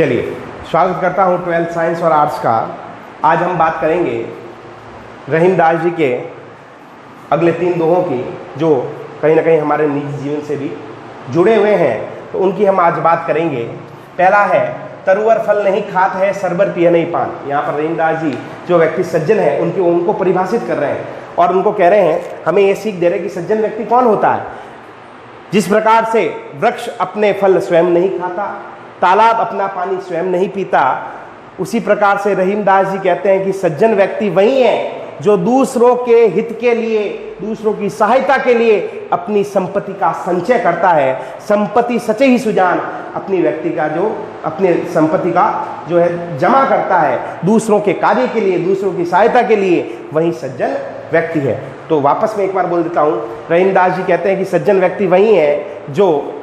चलिए, स्वागत करता हूँ 12th साइंस और आर्ट्स का। आज हम बात करेंगे रहीमदास जी के अगले 3 दोहों की, जो कहीं ना कहीं हमारे निजी जीवन से भी जुड़े हुए हैं, तो उनकी हम आज बात करेंगे। पहला है, तरुवर फल नहीं खात है, सरबर पिया नहीं पान। यहाँ पर रहीमदास जी जो व्यक्ति सज्जन है उनको परिभाषित कर रहे हैं और उनको कह रहे हैं, हमें ये सीख दे रहे हैं कि सज्जन व्यक्ति कौन होता है। जिस प्रकार से वृक्ष अपने फल स्वयं नहीं खाता, तालाब अपना पानी स्वयं नहीं पीता, उसी प्रकार से रहीमदास जी कहते हैं कि सज्जन व्यक्ति वही है जो दूसरों के हित के लिए, दूसरों की सहायता के लिए अपनी संपत्ति का संचय करता है। संपत्ति सचे ही सुजान, अपनी व्यक्ति का जो अपने संपत्ति का जो है जमा करता है दूसरों के कार्य के लिए, दूसरों की सहायता के लिए, वही सज्जन व्यक्ति है। तो वापस में एक बार बोल देता हूँ, रहीमदास जी कहते हैं कि सज्जन व्यक्ति वही है जो,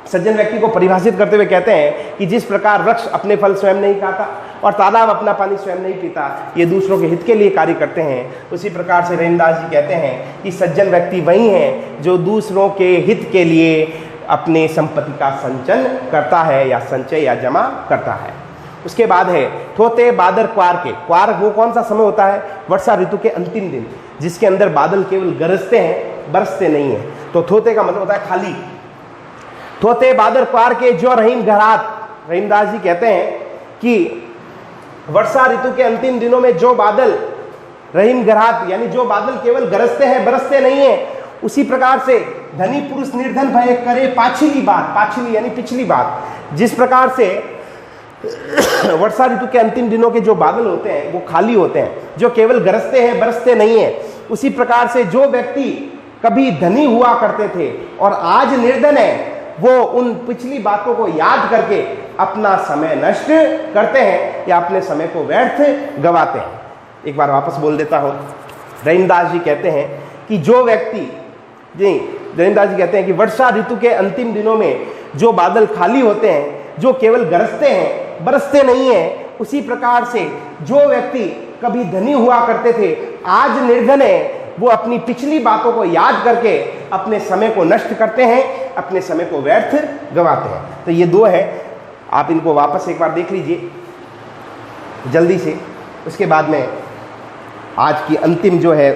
सज्जन व्यक्ति को परिभाषित करते हुए कहते हैं कि जिस प्रकार वृक्ष अपने फल स्वयं नहीं खाता और तालाब अपना पानी स्वयं नहीं पीता, ये दूसरों के हित के लिए कार्य करते हैं, उसी प्रकार से रहीमदास जी कहते हैं कि सज्जन व्यक्ति वही है जो दूसरों के हित के लिए अपने संपत्ति का संचयन करता है या संचय या जमा करता है। उसके बाद है, थोते बादर क्वार के। क्वार वो कौन सा समय होता है? वर्षा ऋतु के अंतिम दिन, जिसके अंदर बादल केवल गरजते हैं, बरसते नहीं है। तो थोते का मतलब होता है खाली। थोते बादर क्वार के जो रहीम घरात। रहीमदास जी कहते हैं कि वर्षा ऋतु के अंतिम दिनों में जो बादल रहीम घरात, यानी जो बादल केवल गरजते हैं, बरसते नहीं है, उसी प्रकार से धनी पुरुष निर्धन भय करे पाछिली बात। पाछिली यानी पिछली बात। जिस प्रकार से वर्षा ऋतु के अंतिम दिनों के जो बादल होते हैं वो खाली होते हैं, जो केवल गरजते हैं, बरसते नहीं है, उसी प्रकार से जो व्यक्ति कभी धनी हुआ करते थे और आज निर्धन है, वो उन पिछली बातों को याद करके अपना समय नष्ट करते हैं या अपने समय को व्यर्थ गवाते हैं। एक बार वापस बोल देता हूँ, रहीमदास जी कहते हैं कि जो व्यक्ति, रहीमदास जी कहते हैं कि वर्षा ऋतु के अंतिम दिनों में जो बादल खाली होते हैं, जो केवल गरजते हैं, बरसते नहीं है, उसी प्रकार से जो व्यक्ति कभी धनी हुआ करते थे, आज निर्धन है, वो अपनी पिछली बातों को याद करके अपने समय को नष्ट करते हैं, अपने समय को व्यर्थ गवाते हैं। तो ये 2 है, आप इनको वापस एक बार देख लीजिए जल्दी से। उसके बाद में आज की अंतिम जो है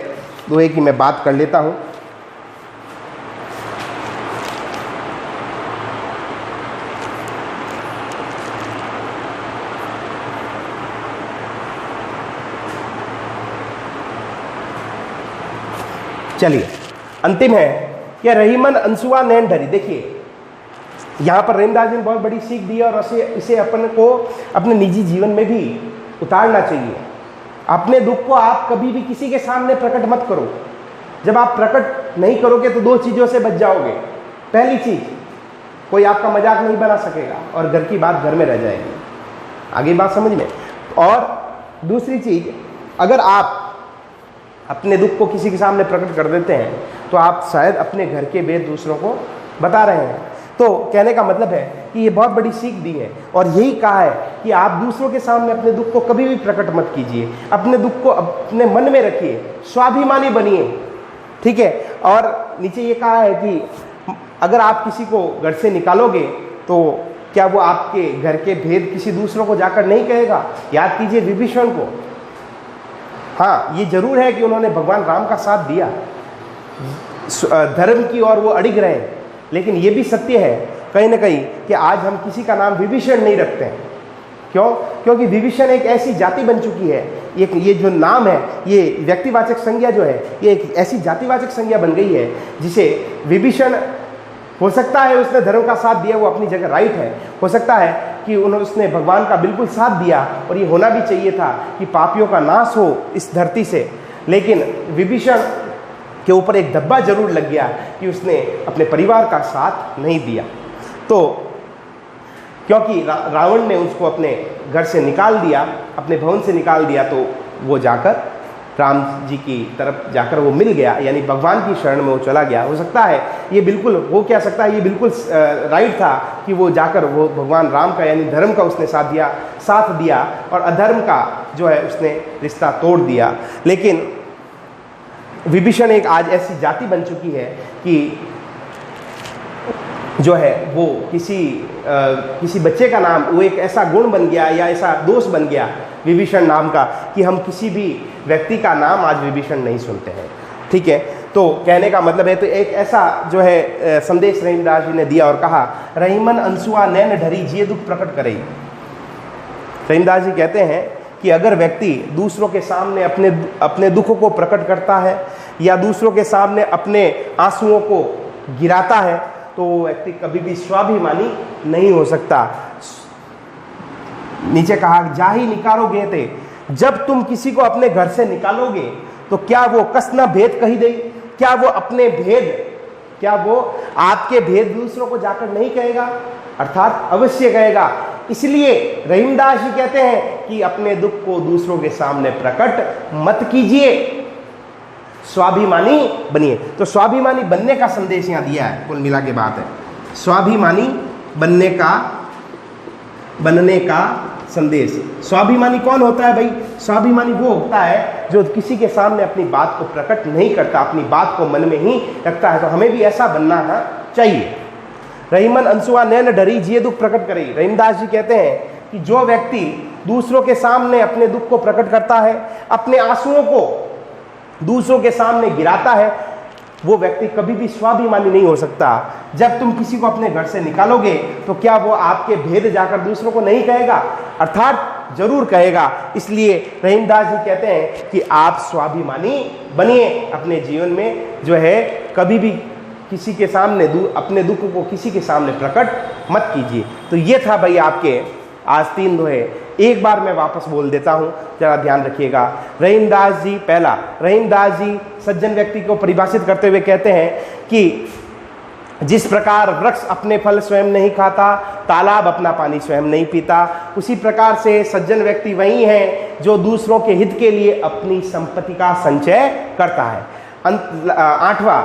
दोहे की मैं बात कर लेता हूँ। चलिए, अंतिम है कि रहीमन अंसुआ नैन ढरी। देखिए, यहाँ पर रहीमदास जी ने बहुत बड़ी सीख दी है और इसे अपन को अपने निजी जीवन में भी उतारना चाहिए। अपने दुख को आप कभी भी किसी के सामने प्रकट मत करो। जब आप प्रकट नहीं करोगे तो 2 चीज़ों से बच जाओगे। पहली चीज़, कोई आपका मजाक नहीं बना सकेगा और घर की बात घर में रह जाएगी। आगे बात समझ में। और दूसरी चीज़, अगर आप अपने दुख को किसी के सामने प्रकट कर देते हैं तो आप शायद अपने घर के भेद दूसरों को बता रहे हैं। तो कहने का मतलब है कि ये बहुत बड़ी सीख दी है और यही कहा है कि आप दूसरों के सामने अपने दुख को कभी भी प्रकट मत कीजिए। अपने दुख को अपने मन में रखिए, स्वाभिमानी बनिए, ठीक है। और नीचे ये कहा है कि अगर आप किसी को घर से निकालोगे तो क्या वो आपके घर के भेद किसी दूसरों को जाकर नहीं कहेगा? याद कीजिए विभीषण को। हाँ, ये जरूर है कि उन्होंने भगवान राम का साथ दिया, धर्म की ओर वो अड़िग रहे, लेकिन ये भी सत्य है कहीं ना कहीं कि आज हम किसी का नाम विभीषण नहीं रखते हैं। क्यों? क्योंकि विभीषण एक ऐसी जाति बन चुकी है, ये जो नाम है, ये व्यक्तिवाचक संज्ञा जो है, ये एक ऐसी जातिवाचक संज्ञा बन गई है जिसे विभीषण, हो सकता है उसने धर्म का साथ दिया, वो अपनी जगह राइट है, हो सकता है कि उसने भगवान का बिल्कुल साथ दिया और ये होना भी चाहिए था कि पापियों का नाश हो इस धरती से, लेकिन विभीषण के ऊपर एक धब्बा जरूर लग गया कि उसने अपने परिवार का साथ नहीं दिया। तो क्योंकि रावण ने उसको अपने घर से निकाल दिया, अपने भवन से निकाल दिया, तो वो जाकर राम जी की तरफ जाकर वो मिल गया, यानी भगवान की शरण में वो चला गया। हो सकता है ये बिल्कुल, वो क्या सकता है, ये बिल्कुल राइट था कि वो जाकर वो भगवान राम का यानी धर्म का उसने साथ दिया और अधर्म का जो है उसने रिश्ता तोड़ दिया। लेकिन विभीषण एक आज ऐसी जाति बन चुकी है कि जो है वो किसी बच्चे का नाम वो एक ऐसा गुण बन गया या ऐसा दोष बन गया विभीषण नाम का कि हम किसी भी व्यक्ति का नाम आज विभीषण नहीं सुनते हैं। ठीक है, तो कहने का मतलब है, तो एक ऐसा जो है संदेश रहीमदास जी ने दिया और कहा, रहीमन अंसुआ नैन ढरी जिए दुख प्रकट करे। रहीमदास जी कहते हैं कि अगर व्यक्ति दूसरों के सामने अपने दुखों को प्रकट करता है या दूसरों के सामने अपने आंसुओं को गिराता है तो वो व्यक्ति कभी भी स्वाभिमानी नहीं हो सकता। नीचे कहा, जा ही निकालोगे थे, जब तुम किसी को अपने घर से निकालोगे तो क्या वो कसना भेद कही दे, क्या वो अपने भेद, क्या वो आपके भेद दूसरों को जाकर नहीं कहेगा? अर्थात अवश्य कहेगा। इसलिए रहीमदास जी कहते हैं कि अपने दुख को दूसरों के सामने प्रकट मत कीजिए, स्वाभिमानी बनिए। तो स्वाभिमानी बनने का संदेश यहां दिया है, कुल मिला के बात है स्वाभिमानी बनने का संदेश। स्वाभिमानी कौन होता है भाई? स्वाभिमानी वो होता है जो किसी के सामने अपनी बात को प्रकट नहीं करता, अपनी बात को मन में ही रखता है। तो हमें भी ऐसा बनना चाहिए। रहीमन अंसुआ नैन डरी जिए दुख प्रकट करे। रहीमदास जी कहते हैं कि जो व्यक्ति दूसरों के सामने अपने दुख को प्रकट करता है, अपने आंसुओं को दूसरों के सामने गिराता है, वो व्यक्ति कभी भी स्वाभिमानी नहीं हो सकता। जब तुम किसी को अपने घर से निकालोगे तो क्या वो आपके भेद जाकर दूसरों को नहीं कहेगा? अर्थात जरूर कहेगा। इसलिए रहीमदास जी कहते हैं कि आप स्वाभिमानी बनिए, अपने जीवन में जो है कभी भी किसी के सामने अपने दुख को किसी के सामने प्रकट मत कीजिए। तो ये था भाई आपके आज 3 दोहे। एक बार मैं वापस बोल देता हूं, जरा ध्यान रखिएगा। रहीमदास जी, पहला, रहीमदास जी सज्जन व्यक्ति को परिभाषित करते हुए कहते हैं कि जिस प्रकार वृक्ष अपने फल स्वयं नहीं खाता, तालाब अपना पानी स्वयं नहीं पीता, उसी प्रकार से सज्जन व्यक्ति वही है जो दूसरों के हित के लिए अपनी संपत्ति का संचय करता है। 8वां,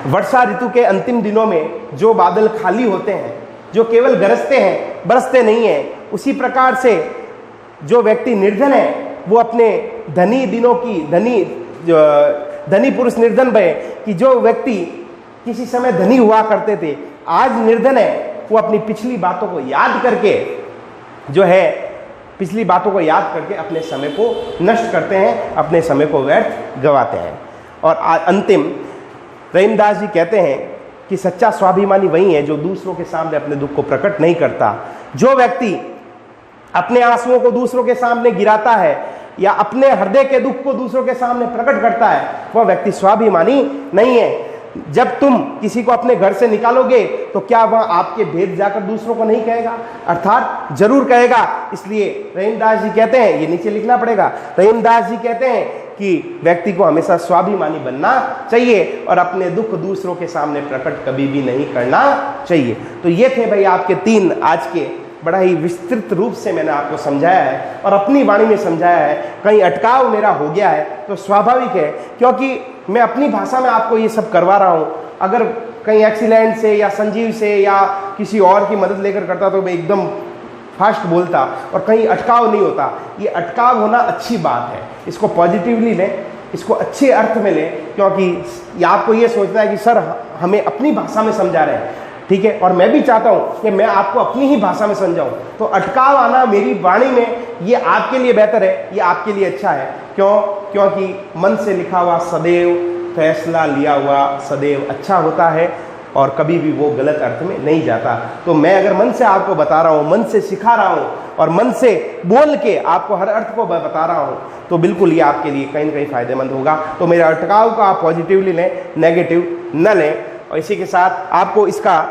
वर्षा ऋतु के अंतिम दिनों में जो बादल खाली होते हैं, जो केवल गरजते हैं, बरसते नहीं हैं, उसी प्रकार से जो व्यक्ति निर्धन है वो अपने धनी दिनों की धनी पुरुष निर्धन भय कि जो व्यक्ति किसी समय धनी हुआ करते थे आज निर्धन है, वो अपनी पिछली बातों को याद करके अपने समय को नष्ट करते हैं, अपने समय को व्यर्थ गवाते हैं। और अंतिम, रहीमदास जी कहते हैं कि सच्चा स्वाभिमानी वही है जो दूसरों के सामने अपने दुख को प्रकट नहीं करता। जो व्यक्ति अपने आंसुओं को दूसरों के सामने गिराता है या अपने हृदय के दुख को दूसरों के सामने प्रकट करता है, वह व्यक्ति स्वाभिमानी नहीं है। जब तुम किसी को अपने घर से निकालोगे तो क्या वह आपके भेद जाकर दूसरों को नहीं कहेगा? अर्थात जरूर कहेगा। इसलिए रहीमदास जी कहते हैं, ये नीचे लिखना पड़ेगा, रहीमदास जी कहते हैं कि व्यक्ति को हमेशा स्वाभिमानी बनना चाहिए और अपने दुख दूसरों के सामने प्रकट कभी भी नहीं करना चाहिए। तो ये थे भाई आपके 3 आज के, बड़ा ही विस्तृत रूप से मैंने आपको समझाया है और अपनी वाणी में समझाया है। कहीं अटकाव मेरा हो गया है तो स्वाभाविक है, क्योंकि मैं अपनी भाषा में आपको ये सब करवा रहा हूँ। अगर कहीं एक्सीलेंट से या संजीव से या किसी और की मदद लेकर करता तो मैं एकदम फास्ट बोलता और कहीं अटकाव नहीं होता। ये अटकाव होना अच्छी बात है, इसको पॉजिटिवली लें, इसको अच्छे अर्थ में लें, क्योंकि आपको ये सोचना है कि सर हमें अपनी भाषा में समझा रहे हैं, ठीक है, और मैं भी चाहता हूँ कि मैं आपको अपनी ही भाषा में समझाऊँ। तो अटकाव आना मेरी वाणी में ये आपके लिए बेहतर है, ये आपके लिए अच्छा है। क्योंकि मन से लिखा हुआ सदैव, फैसला लिया हुआ सदैव अच्छा होता है और कभी भी वो गलत अर्थ में नहीं जाता। तो मैं अगर मन से आपको बता रहा हूँ, मन से सिखा रहा हूँ और मन से बोल के आपको हर अर्थ को बता रहा हूँ, तो बिल्कुल ये आपके लिए कहीं ना कहीं फायदेमंद होगा। तो मेरे अटकाव को आप पॉजिटिवली लें, नेगेटिव न लें। और इसी के साथ आपको इसका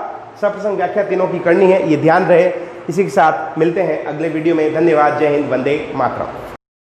सप्रसंग व्याख्या तीनों की करनी है, ये ध्यान रहे। इसी के साथ मिलते हैं अगले वीडियो में। धन्यवाद। जय हिंद, वंदे मातरम।